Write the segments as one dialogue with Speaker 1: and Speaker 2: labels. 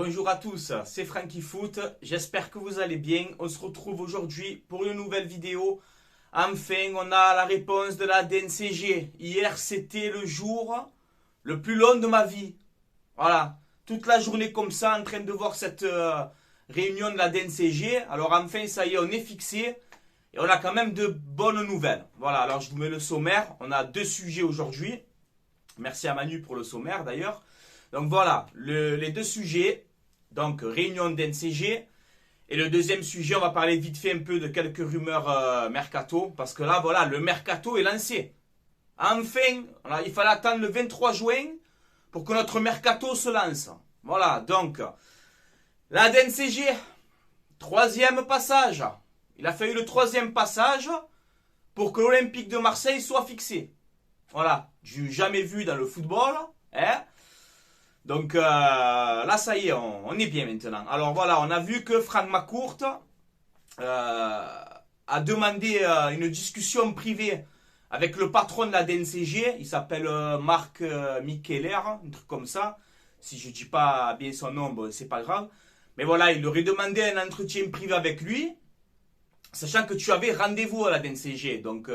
Speaker 1: Bonjour à tous, c'est Franky Foot, j'espère que vous allez bien. On se retrouve aujourd'hui pour une nouvelle vidéo. Enfin, on a la réponse de la DNCG. Hier, c'était le jour le plus long de ma vie. Voilà, toute la journée comme ça, en train de voir cette réunion de la DNCG. Alors enfin, ça y est, on est fixé. Et on a quand même de bonnes nouvelles. Voilà, alors je vous mets le sommaire. On a deux sujets aujourd'hui. Merci à Manu pour le sommaire d'ailleurs. Donc voilà, les deux sujets. Donc réunion d'NCG. Et le deuxième sujet, on va parler vite fait un peu de quelques rumeurs mercato. Parce que là, voilà, le mercato est lancé. Enfin, il fallait attendre le 23 juin pour que notre mercato se lance. Voilà, donc, la DNCG, troisième passage. Il a fallu le troisième passage pour que l'Olympique de Marseille soit fixé. Voilà, du jamais vu dans le football. Hein. Donc là, ça y est, on est bien maintenant. Alors voilà, on a vu que Franck McCourt a demandé une discussion privée avec le patron de la DNCG. Il s'appelle Marc Mikeler, un truc comme ça. Si je ne dis pas bien son nom, bon, c'est pas grave. Mais voilà, il aurait demandé un entretien privé avec lui, sachant que tu avais rendez-vous à la DNCG. Donc,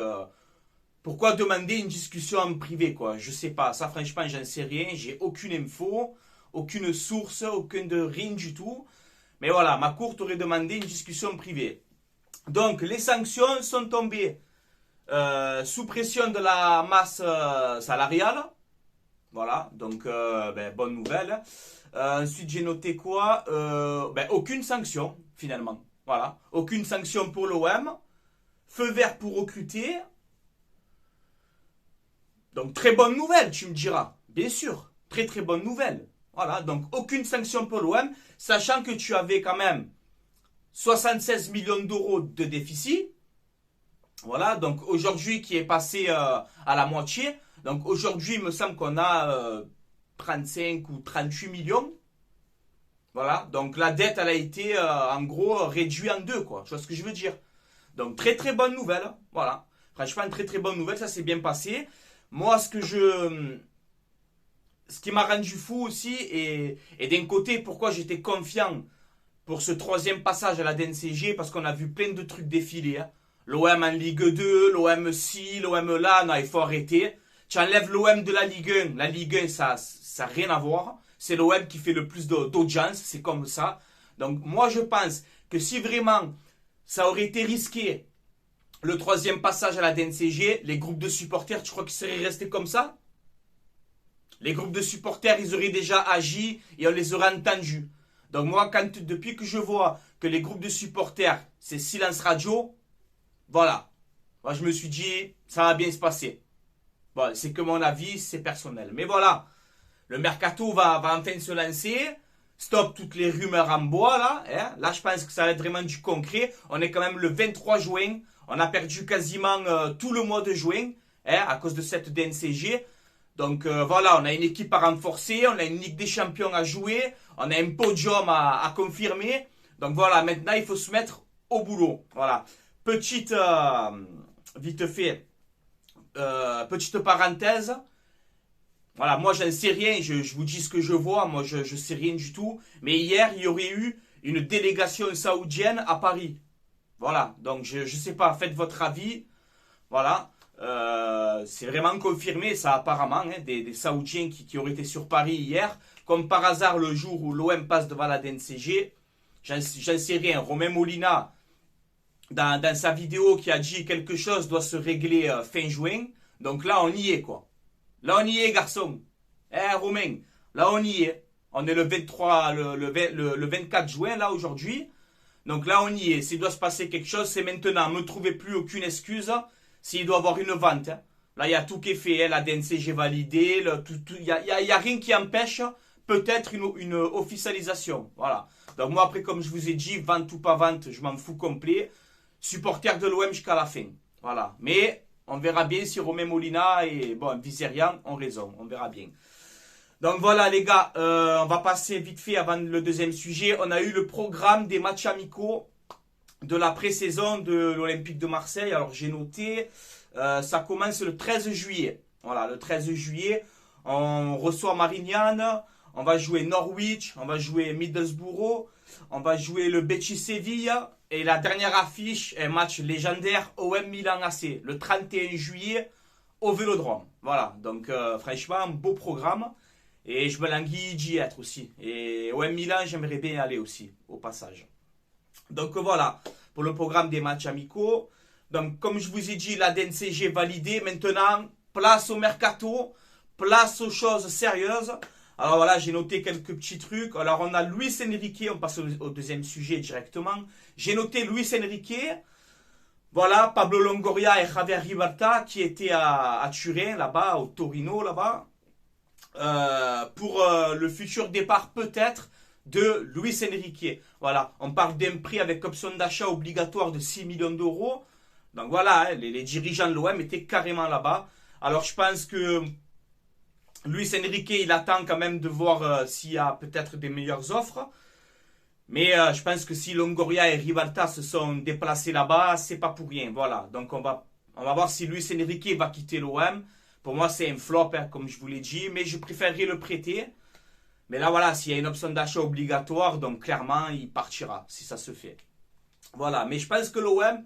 Speaker 1: pourquoi demander une discussion en privé, quoi? Je sais pas. Ça, franchement, j'en sais rien. J'ai aucune info, aucune source, aucun de rien du tout. Mais voilà, McCourt aurait demandé une discussion privée. Donc, les sanctions sont tombées sous pression de la masse salariale. Voilà, donc, bonne nouvelle. Ensuite, j'ai noté quoi? Aucune sanction, finalement. Voilà, aucune sanction pour l'OM. Feu vert pour recruter. Donc, très bonne nouvelle, tu me diras. Bien sûr, très très bonne nouvelle. Voilà, donc aucune sanction pour l'OM, sachant que tu avais quand même 76 millions d'euros de déficit. Voilà, donc aujourd'hui qui est passé à la moitié. Donc aujourd'hui, il me semble qu'on a 35 ou 38 millions. Voilà, donc la dette, elle a été en gros réduite en deux, quoi. Tu vois ce que je veux dire? Donc très très bonne nouvelle. Voilà, franchement, très très bonne nouvelle, ça s'est bien passé. Moi, ce qui m'a rendu fou aussi, et d'un côté, pourquoi j'étais confiant pour ce troisième passage à la DNCG, parce qu'on a vu plein de trucs défiler. Hein. L'OM en Ligue 2, l'OM ci, l'OM là, non, il faut arrêter. Tu enlèves l'OM de la Ligue 1, la Ligue 1, ça n'a rien à voir. C'est l'OM qui fait le plus d'audience, c'est comme ça. Donc moi, je pense que si vraiment ça aurait été risqué, le troisième passage à la DNCG, les groupes de supporters, tu crois qu'ils seraient restés comme ça? Les groupes de supporters, ils auraient déjà agi et on les aurait entendus. Donc moi, depuis que je vois que les groupes de supporters, c'est silence radio, voilà. Moi, je me suis dit, ça va bien se passer. Bon, c'est que mon avis, c'est personnel. Mais voilà, le mercato va enfin se lancer. Stop toutes les rumeurs en bois, là. Hein. Là, je pense que ça va être vraiment du concret. On est quand même le 23 juin. On a perdu quasiment tout le mois de juin à cause de cette DNCG. Donc voilà, on a une équipe à renforcer, on a une Ligue des Champions à jouer, on a un podium à confirmer. Donc voilà, maintenant il faut se mettre au boulot. Voilà, petite, vite fait, petite parenthèse. Voilà, moi j'en sais rien, je vous dis ce que je vois, moi je sais rien du tout. Mais hier, il y aurait eu une délégation saoudienne à Paris. Voilà, donc je sais pas, faites votre avis. Voilà, c'est vraiment confirmé ça apparemment, hein, des Saoudiens qui auraient été sur Paris hier. Comme par hasard, le jour où l'OM passe devant la DNCG, j'en sais rien. Romain Molina, dans sa vidéo qui a dit quelque chose doit se régler fin juin. Donc là, on y est quoi. Là, on y est, garçon. Romain, là, on y est. On est le 23, le 24 juin, là, aujourd'hui. Donc là, on y est. S'il doit se passer quelque chose, c'est maintenant. Ne me trouvez plus aucune excuse s'il doit y avoir une vente. Hein. Là, il y a tout qui est fait. Hein. La DNCG validée. Il n'y a rien qui empêche peut-être une officialisation. Voilà. Donc moi, après, comme je vous ai dit, vente ou pas vente, je m'en fous complet. Supporter de l'OM jusqu'à la fin. Voilà. Mais on verra bien si Romain Molina et Vizerian ont raison. On verra bien. Donc voilà les gars, on va passer vite fait avant le deuxième sujet. On a eu le programme des matchs amicaux de la pré-saison de l'Olympique de Marseille. Alors j'ai noté, ça commence le 13 juillet. Voilà, le 13 juillet, on reçoit Marignane, On va jouer Norwich, on va jouer Middlesbrough, on va jouer le Betis Séville. Et la dernière affiche, un match légendaire, OM Milan AC, le 31 juillet au Vélodrome. Voilà, donc franchement, un beau programme. Et je me languis d'y être aussi. Et OM Milan, j'aimerais bien y aller aussi, au passage. Donc voilà, pour le programme des matchs amicaux. Donc comme je vous ai dit, la DNCG validée. Maintenant, place au mercato, place aux choses sérieuses. Alors voilà, j'ai noté quelques petits trucs. Alors on a Luis Enrique, on passe au deuxième sujet directement. J'ai noté Luis Enrique. Voilà, Pablo Longoria et Javier Ribalta qui étaient à Turin, là-bas, au Torino, là-bas. Pour le futur départ peut-être de Luis Enrique. Voilà, on parle d'un prix avec option d'achat obligatoire de 6 millions d'euros. Donc voilà, hein, les dirigeants de l'OM étaient carrément là-bas. Alors je pense que Luis Enrique, il attend quand même de voir s'il y a peut-être des meilleures offres. Mais je pense que si Longoria et Ribalta se sont déplacés là-bas, c'est pas pour rien. Voilà, donc on va voir si Luis Enrique va quitter l'OM. Pour moi, c'est un flop, hein, comme je vous l'ai dit, mais je préférerais le prêter. Mais là, voilà, s'il y a une option d'achat obligatoire, donc clairement, il partira, si ça se fait. Voilà, mais je pense que l'OM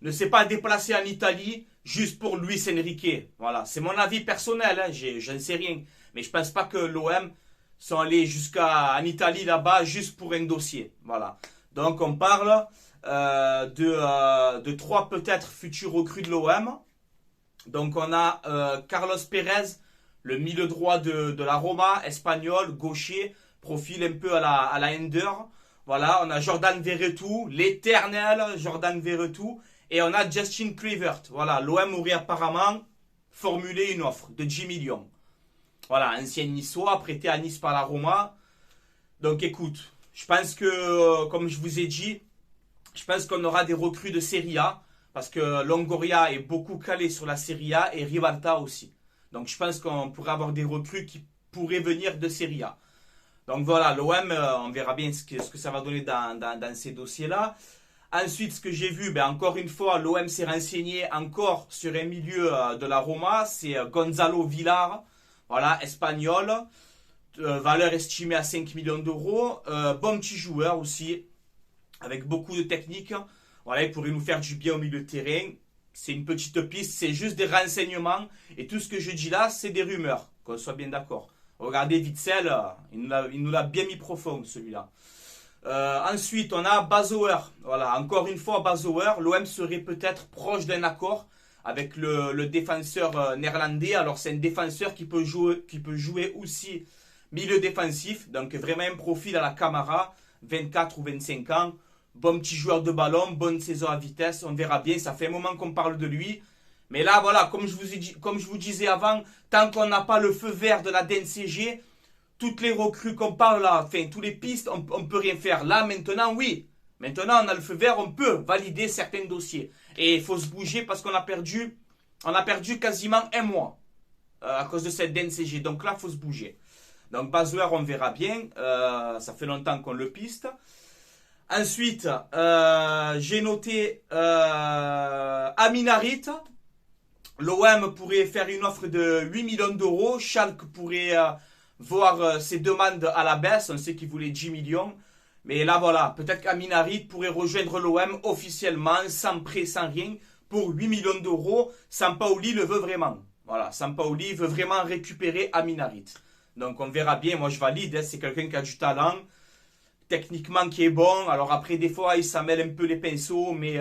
Speaker 1: ne s'est pas déplacé en Italie juste pour Luis Enrique. Voilà, c'est mon avis personnel, hein, je ne sais rien. Mais je pense pas que l'OM sont allés jusqu'en Italie là-bas juste pour un dossier. Voilà, donc on parle de 3 peut-être futurs recrues de l'OM. Donc on a Carlos Pérez, le milieu droit de la Roma, espagnol, gaucher, profil un peu à la Ender. Voilà, on a Jordan Verretou, l'éternel Jordan Verretou. Et on a Justin Kluivert. Voilà, l'OM aurait apparemment formulé une offre de 10 millions. Voilà, ancien niçois, prêté à Nice par la Roma. Donc écoute, je pense que, comme je vous ai dit, je pense qu'on aura des recrues de Serie A. Parce que Longoria est beaucoup calé sur la Serie A et Rivalta aussi. Donc je pense qu'on pourrait avoir des recrues qui pourraient venir de Serie A. Donc voilà, l'OM, on verra bien ce que ça va donner dans ces dossiers-là. Ensuite, ce que j'ai vu, ben, encore une fois, l'OM s'est renseigné encore sur un milieu de la Roma. C'est Gonzalo Villar, voilà, espagnol. Valeur estimée à 5 millions d'euros. Bon petit joueur aussi, avec beaucoup de technique. Voilà, il pourrait nous faire du bien au milieu de terrain. C'est une petite piste, c'est juste des renseignements. Et tout ce que je dis là, c'est des rumeurs, qu'on soit bien d'accord. Regardez Witsel, il nous l'a bien mis profond celui-là. Ensuite, on a Bazouer. Voilà, encore une fois, Bazouer. L'OM serait peut-être proche d'un accord avec le défenseur néerlandais. Alors, c'est un défenseur qui peut jouer aussi milieu défensif. Donc, vraiment un profil à la Camara, 24 ou 25 ans. Bon petit joueur de ballon, bonne saison à vitesse. On verra bien, ça fait un moment qu'on parle de lui. Mais là, voilà, comme je vous disais avant, tant qu'on n'a pas le feu vert de la DNCG, toutes les recrues qu'on parle là, enfin, tous les pistes, on ne peut rien faire. Là, maintenant, oui. Maintenant, on a le feu vert, on peut valider certains dossiers. Et il faut se bouger parce qu'on a perdu quasiment un mois à cause de cette DNCG. Donc là, il faut se bouger. Donc, Bazouer, on verra bien. Ça fait longtemps qu'on le piste. Ensuite, j'ai noté Amin Harit. L'OM pourrait faire une offre de 8 millions d'euros. Schalke pourrait voir ses demandes à la baisse. On sait qu'il voulait 10 millions. Mais là, voilà, peut-être qu'Amin Harit pourrait rejoindre l'OM officiellement, sans prêt, sans rien, pour 8 millions d'euros. Sampaoli le veut vraiment. Voilà, Sampaoli veut vraiment récupérer Amin Harit. Donc, on verra bien. Moi, je valide. Hein, c'est quelqu'un qui a du talent. Techniquement, qui est bon. Alors, après, des fois, il s'amène un peu les pinceaux. Mais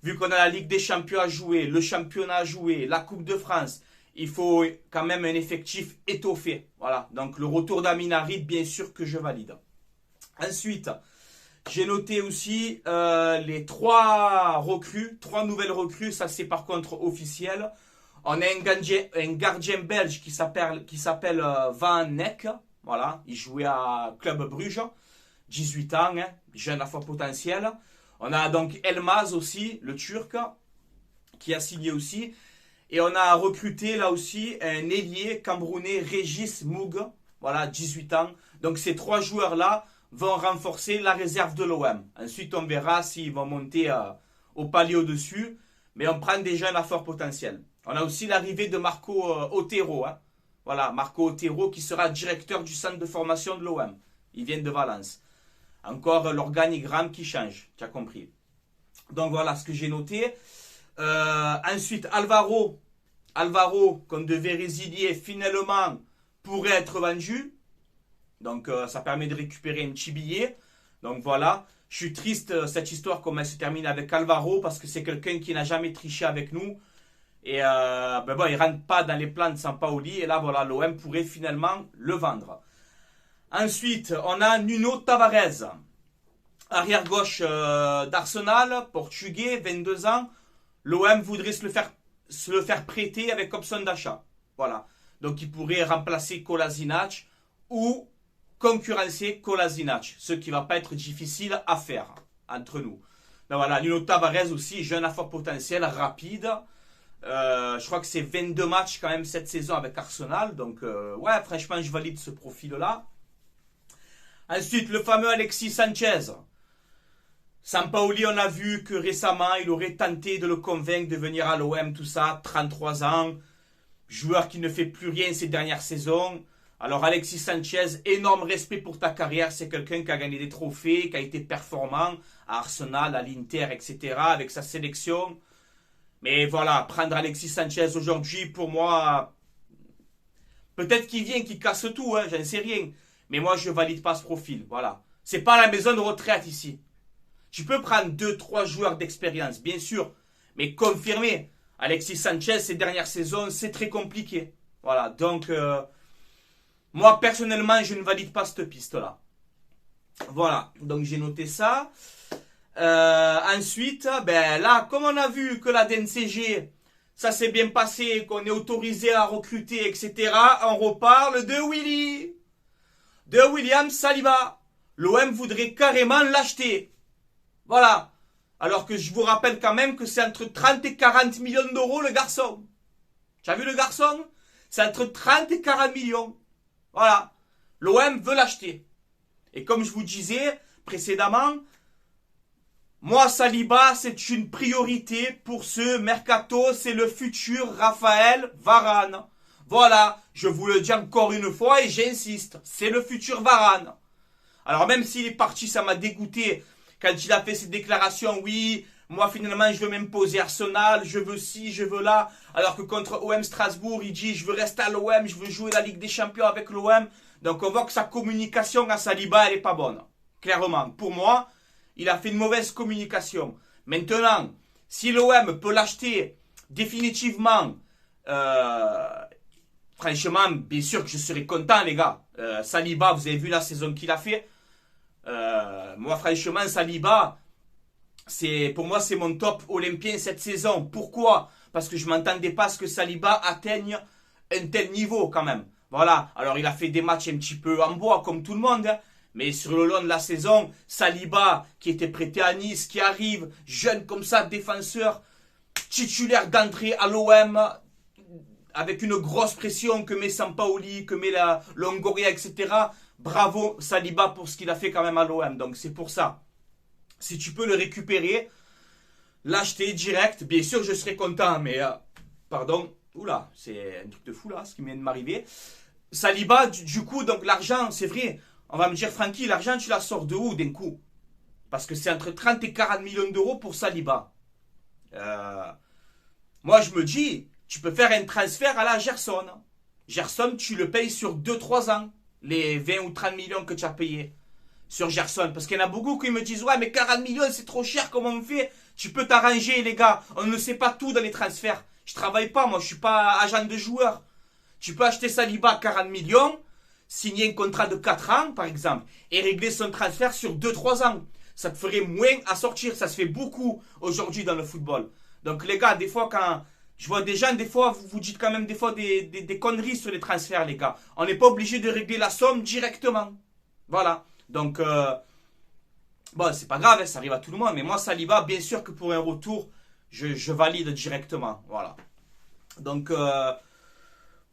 Speaker 1: vu qu'on a la Ligue des Champions à jouer, le championnat à jouer, la Coupe de France, il faut quand même un effectif étoffé. Voilà. Donc, le retour d'Amin Harit, bien sûr que je valide. Ensuite, j'ai noté aussi les 3 nouvelles recrues. Ça, c'est par contre officiel. On a un gardien belge qui s'appelle Van Neck. Voilà, il jouait à Club Bruges. 18 ans, hein, jeune à fort potentiel. On a donc Elmaz aussi, le Turc, qui a signé aussi. Et on a recruté là aussi un ailier camerounais, Régis Moug. Voilà, 18 ans. Donc ces 3 joueurs-là vont renforcer la réserve de l'OM. Ensuite, on verra s'ils vont monter au palier au-dessus. Mais on prend des jeunes à fort potentiel. On a aussi l'arrivée de Marco Otero. Hein. Voilà, Marco Otero qui sera directeur du centre de formation de l'OM. Il vient de Valence. Encore l'organigramme qui change, tu as compris. Donc voilà ce que j'ai noté. Ensuite, Alvaro, qu'on devait résilier, finalement pourrait être vendu. Donc ça permet de récupérer un petit billet. Donc voilà, je suis triste cette histoire comment elle se termine avec Alvaro parce que c'est quelqu'un qui n'a jamais triché avec nous. Et ben bon, il ne rentre pas dans les plans de Sampaoli. Et là voilà, l'OM pourrait finalement le vendre. Ensuite, on a Nuno Tavares, arrière-gauche d'Arsenal, portugais, 22 ans. L'OM voudrait se le faire prêter avec option d'achat. Voilà. Donc il pourrait remplacer Kolasinac ou concurrencer Kolasinac. Ce qui ne va pas être difficile à faire entre nous. Donc voilà, Nuno Tavares aussi, jeune à fort potentiel, rapide. Je crois que c'est 22 matchs quand même cette saison avec Arsenal. Donc ouais, franchement, je valide ce profil-là. Ensuite, le fameux Alexis Sanchez. Sampaoli, on a vu que récemment, il aurait tenté de le convaincre de venir à l'OM, tout ça, 33 ans, joueur qui ne fait plus rien ces dernières saisons. Alors Alexis Sanchez, énorme respect pour ta carrière, c'est quelqu'un qui a gagné des trophées, qui a été performant à Arsenal, à l'Inter, etc., avec sa sélection. Mais voilà, prendre Alexis Sanchez aujourd'hui, pour moi, peut-être qu'il vient, qu'il casse tout, hein, j'en sais rien. Mais moi, je ne valide pas ce profil, voilà. C'est pas la maison de retraite ici. Tu peux prendre 2-3 joueurs d'expérience, bien sûr, mais confirmer. Alexis Sanchez, ces dernières saisons, c'est très compliqué. Voilà, donc, moi, personnellement, je ne valide pas cette piste-là. Voilà, donc j'ai noté ça. Ensuite, ben là, comme on a vu que la DNCG, ça s'est bien passé, qu'on est autorisé à recruter, etc., on reparle de Willy. De William Saliba. L'OM voudrait carrément l'acheter. Voilà. Alors que je vous rappelle quand même que c'est entre 30 et 40 millions d'euros le garçon. Tu as vu le garçon? C'est entre 30 et 40 millions. Voilà. L'OM veut l'acheter. Et comme je vous disais précédemment, moi Saliba c'est une priorité pour ce mercato. C'est le futur Raphaël Varane. Voilà. Je vous le dis encore une fois et j'insiste. C'est le futur Varane. Alors même s'il est parti, ça m'a dégoûté. Quand il a fait ses déclarations, oui, moi finalement je veux m'imposer Arsenal, je veux ci, je veux là. Alors que contre OM Strasbourg, il dit je veux rester à l'OM, je veux jouer la Ligue des Champions avec l'OM. Donc on voit que sa communication à Saliba, elle n'est pas bonne. Clairement, pour moi, il a fait une mauvaise communication. Maintenant, si l'OM peut l'acheter définitivement, franchement, bien sûr que je serai content les gars. Saliba, vous avez vu la saison qu'il a fait. Moi franchement Saliba pour moi c'est mon top olympien cette saison. Pourquoi? Parce que je m'entendais pas à ce que Saliba atteigne un tel niveau quand même. Voilà, alors il a fait des matchs un petit peu en bois comme tout le monde, hein. Mais sur le long de la saison, Saliba qui était prêté à Nice, qui arrive jeune comme ça, défenseur titulaire d'entrée à l'OM, avec une grosse pression que met Sampaoli, que met la Longoria, etc. Bravo Saliba pour ce qu'il a fait quand même à l'OM. Donc c'est pour ça. Si tu peux le récupérer, l'acheter direct, bien sûr je serai content. Mais pardon, oula, c'est un truc de fou là, ce qui vient de m'arriver. Saliba, du coup, donc l'argent, c'est vrai. On va me dire, Francky, l'argent tu la sors de où d'un coup? Parce que c'est entre 30 et 40 millions d'euros pour Saliba. Moi je me dis, tu peux faire un transfert à la Gerson. Gerson, tu le payes sur 2-3 ans. Les 20 ou 30 millions que tu as payés sur Gerson. Parce qu'il y en a beaucoup qui me disent, ouais, mais 40 millions, c'est trop cher, comment on fait? Tu peux t'arranger, les gars. On ne sait pas tout dans les transferts. Je travaille pas, moi, je suis pas agent de joueur. Tu peux acheter Saliba à 40 millions, signer un contrat de 4 ans, par exemple, et régler son transfert sur 2-3 ans. Ça te ferait moins à sortir. Ça se fait beaucoup aujourd'hui dans le football. Donc, les gars, des fois, quand je vois des gens, des fois, vous dites quand même des fois des conneries sur les transferts, les gars. On n'est pas obligé de régler la somme directement. Voilà. Donc, bon, c'est pas grave, hein, ça arrive à tout le monde. Mais moi, Saliba, bien sûr que pour un retour, je valide directement. Voilà. Donc, bah,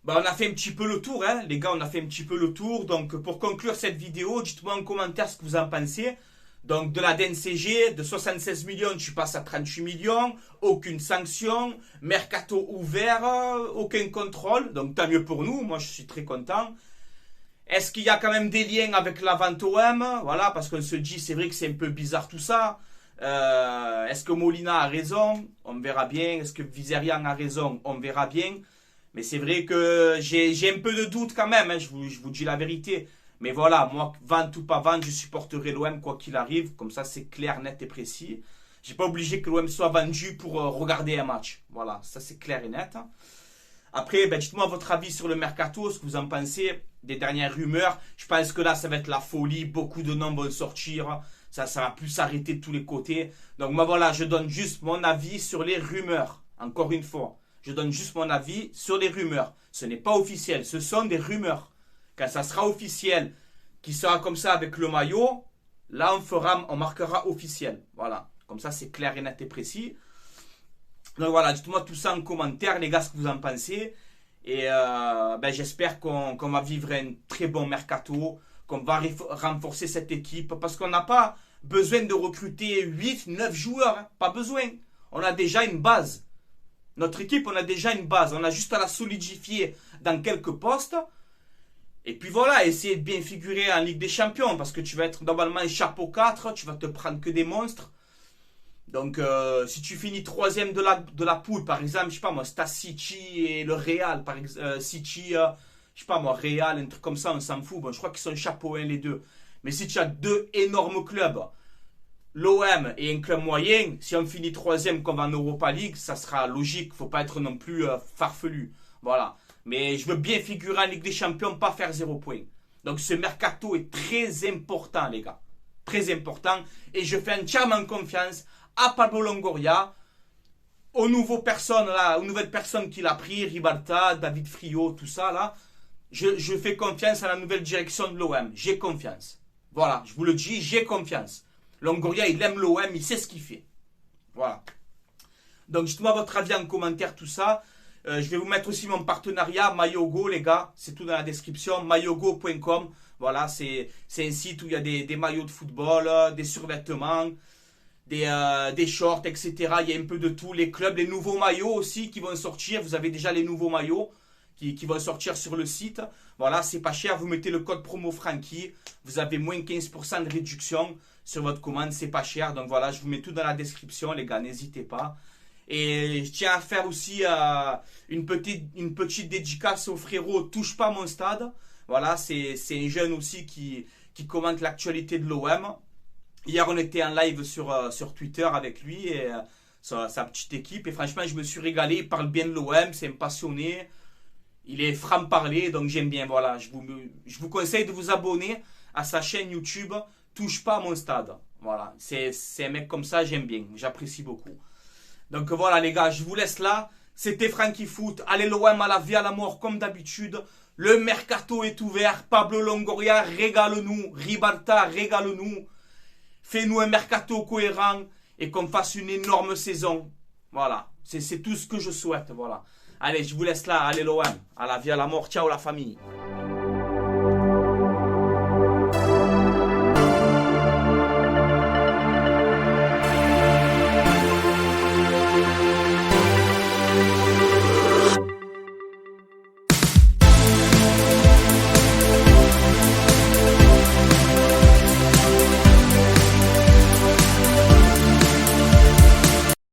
Speaker 1: on a fait un petit peu le tour, hein, les gars, on a fait un petit peu le tour. Donc, pour conclure cette vidéo, dites-moi en commentaire ce que vous en pensez. Donc de la DNCG, de 76 millions, tu passes à 38 millions, aucune sanction, mercato ouvert, aucun contrôle, donc tant mieux pour nous, moi je suis très content. Est-ce qu'il y a quand même des liens avec la vente OM? Voilà, parce qu'on se dit, c'est vrai que c'est un peu bizarre tout ça. Est-ce que Molina a raison? On verra bien. Est-ce que Vizerian a raison? On verra bien. Mais c'est vrai que j'ai un peu de doute quand même, hein, je vous dis la vérité. Mais voilà, moi, vente ou pas vente, je supporterai l'OM quoi qu'il arrive. Comme ça, c'est clair, net et précis. J'ai pas obligé que l'OM soit vendu pour regarder un match. Voilà, ça c'est clair et net. Après, ben, dites-moi votre avis sur le mercato, ce que vous en pensez des dernières rumeurs. Je pense que là, ça va être la folie. Beaucoup de noms vont sortir. Ça va plus s'arrêter de tous les côtés. Donc moi, voilà, je donne juste mon avis sur les rumeurs. Encore une fois, je donne juste mon avis sur les rumeurs. Ce n'est pas officiel, ce sont des rumeurs. Quand ça sera officiel, qui sera comme ça avec le maillot, là, on marquera officiel. Voilà, comme ça, c'est clair et net et précis. Donc voilà, dites-moi tout ça en commentaire, les gars, ce que vous en pensez. Et ben, j'espère qu'on va vivre un très bon mercato, qu'on va renforcer cette équipe. Parce qu'on n'a pas besoin de recruter 8, 9 joueurs. Hein, pas besoin. On a déjà une base. Notre équipe, on a déjà une base. On a juste à la solidifier dans quelques postes. Et puis voilà, essayer de bien figurer en Ligue des Champions. Parce que tu vas être normalement chapeau 4. Tu vas te prendre que des monstres. Donc, si tu finis troisième de la poule, par exemple, je sais pas moi, c'est City et le Real, par exemple, City, je sais pas moi, Real, un truc comme ça, on s'en fout. Bon, je crois qu'ils sont chapeau 1 les deux. Mais si tu as deux énormes clubs, l'OM et un club moyen, si on finit troisième comme en Europa League, ça sera logique. Faut pas être non plus farfelu. Voilà. Mais je veux bien figurer en Ligue des Champions, pas faire 0 points. Donc, ce mercato est très important, les gars. Très important. Et je fais entièrement confiance à Pablo Longoria, aux nouvelles personnes qu'il a pris, Ribalta, David Friot, tout ça là. Je fais confiance à la nouvelle direction de l'OM. J'ai confiance. Voilà, je vous le dis, j'ai confiance. Longoria, il aime l'OM, il sait ce qu'il fait. Voilà. Donc, dites-moi votre avis en commentaire, tout ça. Je vais vous mettre aussi mon partenariat, Mayogo, les gars. C'est tout dans la description, mayogo.com. Voilà, c'est un site où il y a des maillots de football, des survêtements, des shorts, etc. Il y a un peu de tout. Les clubs, les nouveaux maillots aussi qui vont sortir. Vous avez déjà les nouveaux maillots qui vont sortir sur le site. Voilà, c'est pas cher. Vous mettez le code promo Francky. Vous avez moins 15% de réduction sur votre commande. C'est pas cher. Donc voilà, je vous mets tout dans la description, les gars. N'hésitez pas. Et je tiens à faire aussi une petite dédicace au frérot Touche pas mon stade. Voilà, c'est un jeune aussi qui commente l'actualité de l'OM. Hier, on était en live sur Twitter avec lui et sa petite équipe. Et franchement, je me suis régalé. Il parle bien de l'OM, c'est un passionné. Il est franc-parler, donc j'aime bien. Voilà, je vous conseille de vous abonner à sa chaîne YouTube Touche pas à mon stade. Voilà, c'est un mec comme ça, j'aime bien. J'apprécie beaucoup. Donc voilà, les gars, je vous laisse là. C'était Francky Foot. Allez, l'OM à la vie, à la mort, comme d'habitude. Le mercato est ouvert. Pablo Longoria, régale-nous. Ribalta, régale-nous. Fais-nous un mercato cohérent et qu'on fasse une énorme saison. Voilà, c'est tout ce que je souhaite. Voilà. Allez, je vous laisse là. Allez l'OM, à la vie, à la mort. Ciao la famille.